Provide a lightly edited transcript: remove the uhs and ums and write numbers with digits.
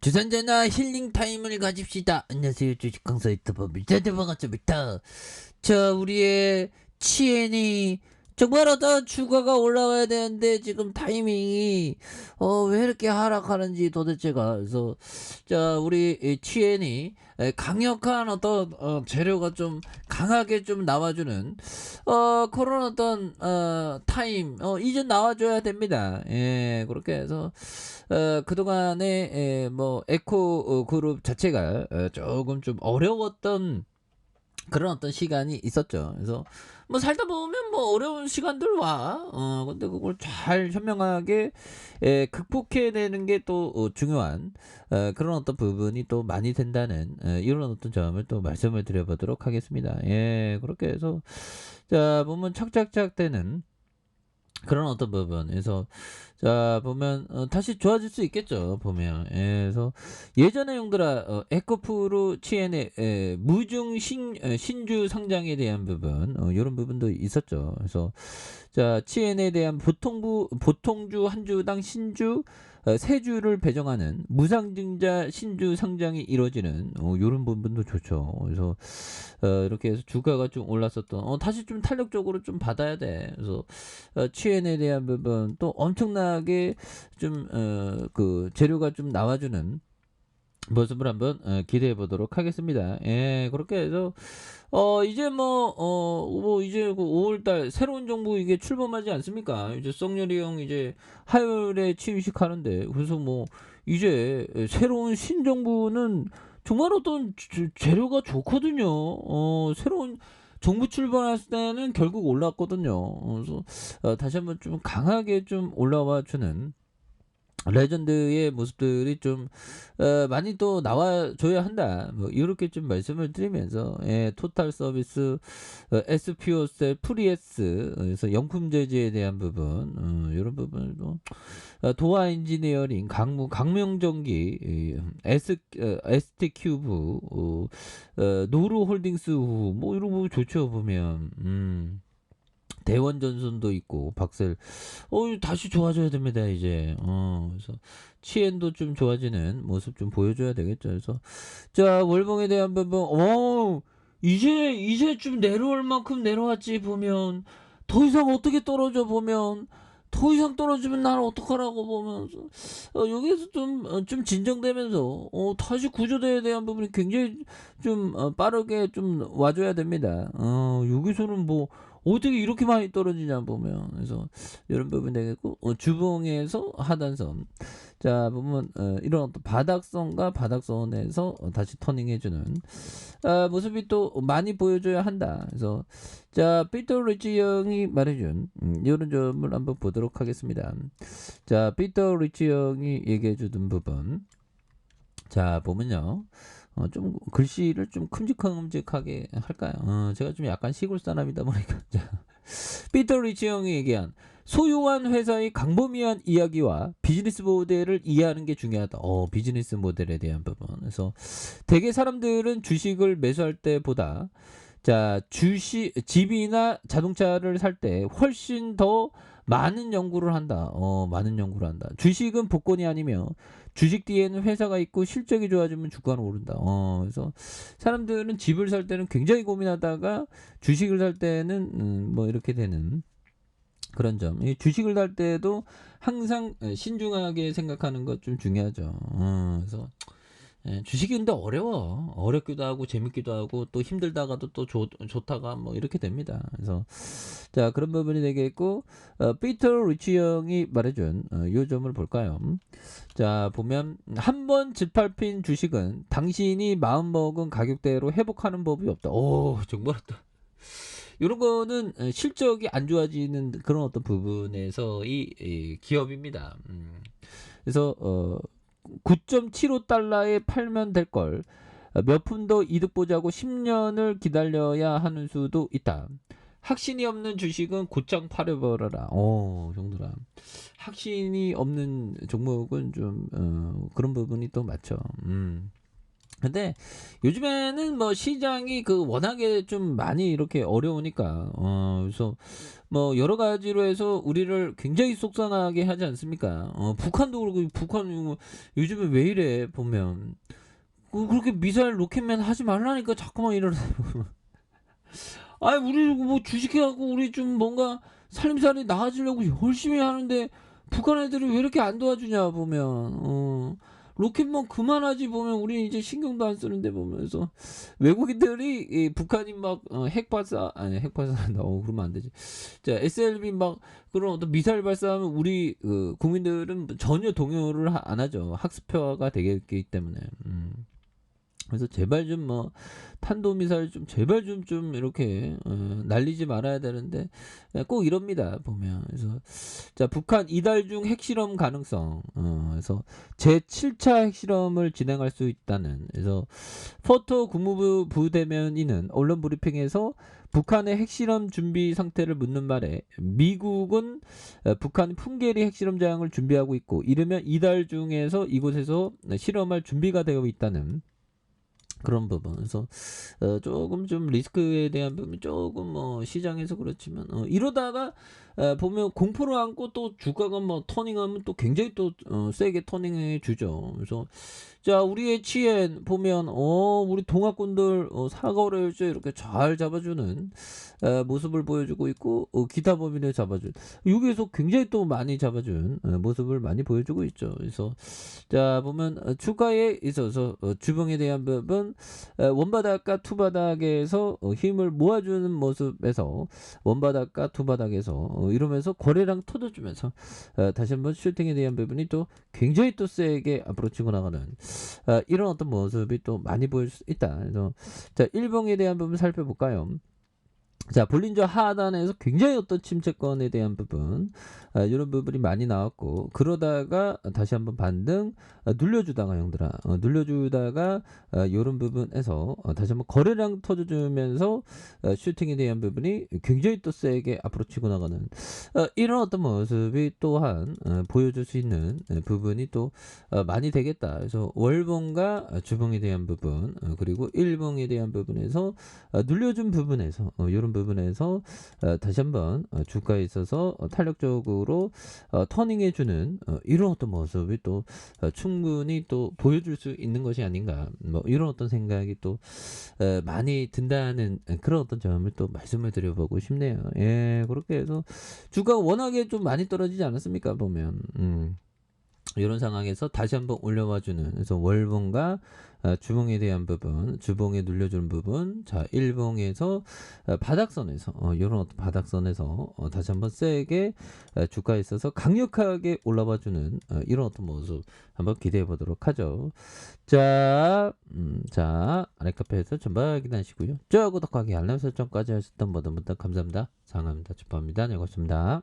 주산전화 힐링 타임을 가집시다. 안녕하세요. 주식 강사 유튜버입니다. 반갑습니다. 자, 우리의 치엔이 정말 어떤 주가가 올라와야 되는데 지금 타이밍이 왜 이렇게 하락하는지 도대체가. 그래서 자, 우리 이 치엔이 강력한 어떤 재료가 좀 강하게 좀 나와주는 그런 어떤 타임 이제 나와줘야 됩니다. 예, 그렇게 해서 그동안에 뭐 에코 그룹 자체가 조금 좀 어려웠던 그런 어떤 시간이 있었죠. 그래서 뭐 살다 보면 뭐 어려운 시간들 와. 근데 그걸 잘 현명하게 극복해내는 게 또 중요한 그런 어떤 부분이 또 많이 된다는 이런 어떤 점을 또 말씀을 드려보도록 하겠습니다. 예, 그렇게 해서 자 보면 착착착 되는 그런 어떤 부분에서 자 보면 다시 좋아질 수 있겠죠 보면. 예, 그래서 예전에 용들아 에코프로 치엔의 무중 신주 상장에 대한 부분 요런 부분도 있었죠. 그래서 자 치엔에 대한 보통주 한 주당 신주 세 주를 배정하는 무상증자 신주 상장이 이루어지는 요런 부분도 좋죠. 그래서 이렇게 해서 주가가 좀 올랐었던 다시 좀 탄력적으로 좀 받아야 돼. 그래서 치엔에 대한 부분 또 엄청나게 좀 그 재료가 좀 나와주는 모습을 한번 기대해 보도록 하겠습니다. 예, 그렇게 해서 이제 뭐 이제 그 5월달 새로운 정부 이게 출범하지 않습니까? 이제 썩렬이 형 이제 하율에 취임식 하는데 그래서 뭐 이제 새로운 신정부는 정말 어떤 재료가 좋거든요. 새로운 정부 출범했을 때는 결국 올랐거든요. 그래서 다시 한번 좀 강하게 좀 올라와 주는 레전드의 모습들이 좀 많이 또 나와줘야 한다. 뭐 이렇게 좀 말씀을 드리면서 예, 토탈 서비스, SPO셀, 프리에스, 그래서 영품 제재에 대한 부분 이런 부분도 도화 엔지니어링, 강명전기, ST 큐브, 노루 홀딩스 후, 뭐 이런 거 좋죠 보면. 대원전선도 있고 박셀 다시 좋아져야 됩니다 이제. 그래서 치엔도 좀 좋아지는 모습 좀 보여줘야 되겠죠. 그래서 자 월봉에 대한 부분 이제 좀 내려올 만큼 내려왔지 보면 더 이상 어떻게 떨어져 보면 더 이상 떨어지면 나는 어떡하라고 보면서 여기에서 좀 진정되면서 다시 구조대에 대한 부분이 굉장히 좀 빠르게 좀 와줘야 됩니다. 여기서는 뭐 어떻게 이렇게 많이 떨어지냐 보면. 그래서 이런 부분 되겠고 주봉에서 하단선 자 보면 이런 어떤 바닥선과 바닥선에서 다시 터닝해주는 모습이 또 많이 보여줘야 한다. 그래서 자 피터 리치 형이 말해준 이런 점을 한번 보도록 하겠습니다. 자 피터 리치 형이 얘기해주던 부분 자 보면요. 좀 글씨를 좀 큼직큼직하게 할까요? 제가 좀 약간 시골 사람이다 보니까 피터 리치 형이 얘기한 소유한 회사의 광범위한 이야기와 비즈니스 모델을 이해하는 게 중요하다. 비즈니스 모델에 대한 부분. 그래서 대개 사람들은 주식을 매수할 때보다 자 집이나 자동차를 살 때 훨씬 더 많은 연구를 한다. 많은 연구를 한다. 주식은 복권이 아니며 주식 뒤에는 회사가 있고 실적이 좋아지면 주가는 오른다. 그래서 사람들은 집을 살 때는 굉장히 고민하다가 주식을 살 때는 뭐 이렇게 되는 그런 점. 이 주식을 살 때도 항상 신중하게 생각하는 것 좀 중요하죠. 그래서 주식이 근데 어려워. 어렵기도 하고 재밌기도 하고 또 힘들다가도 또 좋다가 뭐 이렇게 됩니다. 그래서 자 그런 부분이 되겠고 피터 리치 형이 말해준 요 점을 볼까요? 자 보면 한 번 짓밟힌 주식은 당신이 마음먹은 가격대로 회복하는 법이 없다. 정말 이런 거는 실적이 안 좋아지는 그런 어떤 부분에서 이 기업입니다. 그래서 9.75달러에 팔면 될 걸 몇 푼 더 이득 보자고 10년을 기다려야 하는 수도 있다. 확신이 없는 주식은 곧장 팔아버려라. 정도라. 확신이 없는 종목은 좀 그런 부분이 또 맞죠. 근데 요즘에는 뭐 시장이 워낙에 좀 많이 이렇게 어려우니까 그래서 뭐 여러 가지로 해서 우리를 굉장히 속상하게 하지 않습니까? 북한도 그렇고 북한 요즘에 왜 이래 보면 그렇게 미사일 로켓맨 하지 말라니까 자꾸만 이러는 아이 우리 뭐 주식해 갖고 우리 좀 뭔가 살림살이 나아지려고 열심히 하는데 북한 애들이 왜 이렇게 안 도와주냐 보면 로켓만 그만하지 보면 우리 이제 신경도 안 쓰는데 보면서 외국인들이 이 북한이 막 핵 발사 아니 핵 발사한다 그러면 안 되지. 자 SLB 막 그런 어떤 미사일 발사하면 우리 국민들은 전혀 동요를 안 하죠. 학습표가 되겠기 때문에. 그래서 제발 좀 뭐 탄도미사일 좀 제발 좀 이렇게 날리지 말아야 되는데 꼭 이럽니다 보면. 그래서 자 북한 이달 중 핵실험 가능성 그래서 제7차 핵실험을 진행할 수 있다는. 그래서 포토 국무부 부대변인은 언론 브리핑에서 북한의 핵실험 준비 상태를 묻는 말에 미국은 북한 풍계리 핵실험 장을 준비하고 있고 이르면 이달 중에서 이곳에서 실험할 준비가 되어 있다는 그런 부분. 그래서 조금 좀 리스크에 대한 부분이 조금 뭐 시장에서 그렇지만 이러다가 보면 공포를 안고 또 주가가 뭐 터닝하면 또 굉장히 또 세게 터닝해 주죠. 그래서 자 우리의 치엔 보면 우리 동학군들 사거래일제 이렇게 잘 잡아주는 모습을 보여주고 있고 기타 법인을 잡아준 여기에서 굉장히 또 많이 잡아준 모습을 많이 보여주고 있죠. 그래서 자 보면 주가에 있어서 주봉에 대한 부분 원바닥과 투바닥에서 힘을 모아주는 모습에서 원바닥과 투바닥에서 이러면서 거래량 터져주면서 다시 한번 슈팅에 대한 부분이 또 굉장히 또 세게 앞으로 치고 나가는 이런 어떤 모습이 또 많이 보일 수 있다. 그래서 자 일봉에 대한 부분 살펴볼까요? 자 볼린저 하단에서 굉장히 어떤 침체권에 대한 부분 이런 부분이 많이 나왔고 그러다가 다시 한번 반등 눌려주다가 형들아 눌려주다가 이런 부분에서 다시 한번 거래량 터져주면서 슈팅에 대한 부분이 굉장히 또 세게 앞으로 치고 나가는 이런 어떤 모습이 또한 보여줄 수 있는 부분이 또 많이 되겠다. 그래서 월봉과 주봉에 대한 부분 그리고 일봉에 대한 부분에서 눌려준 부분에서 이런 부분에서 다시 한번 주가에 있어서 탄력적으로 터닝해주는 이런 어떤 모습이 또 충분히 또 보여줄 수 있는 것이 아닌가 뭐 이런 어떤 생각이 또 많이 든다는 그런 어떤 점을 또 말씀을 드려보고 싶네요. 예, 그렇게 해서 주가가 워낙에 좀 많이 떨어지지 않았습니까 보면 이런 상황에서 다시 한번 올려와주는 그래서 월봉과 주봉에 대한 부분 주봉에 눌려주는 부분 자 일봉에서 바닥선에서 이런 어떤 바닥선에서 다시 한번 세게 주가에 있어서 강력하게 올라와주는 이런 어떤 모습 한번 기대해 보도록 하죠. 자 아랫카페에서 전방 확인하시고요. 좋아요 구독하기 알람 설정까지 하셨던 모든 분들 감사합니다. 사랑합니다. 축복합니다. 네 고맙습니다.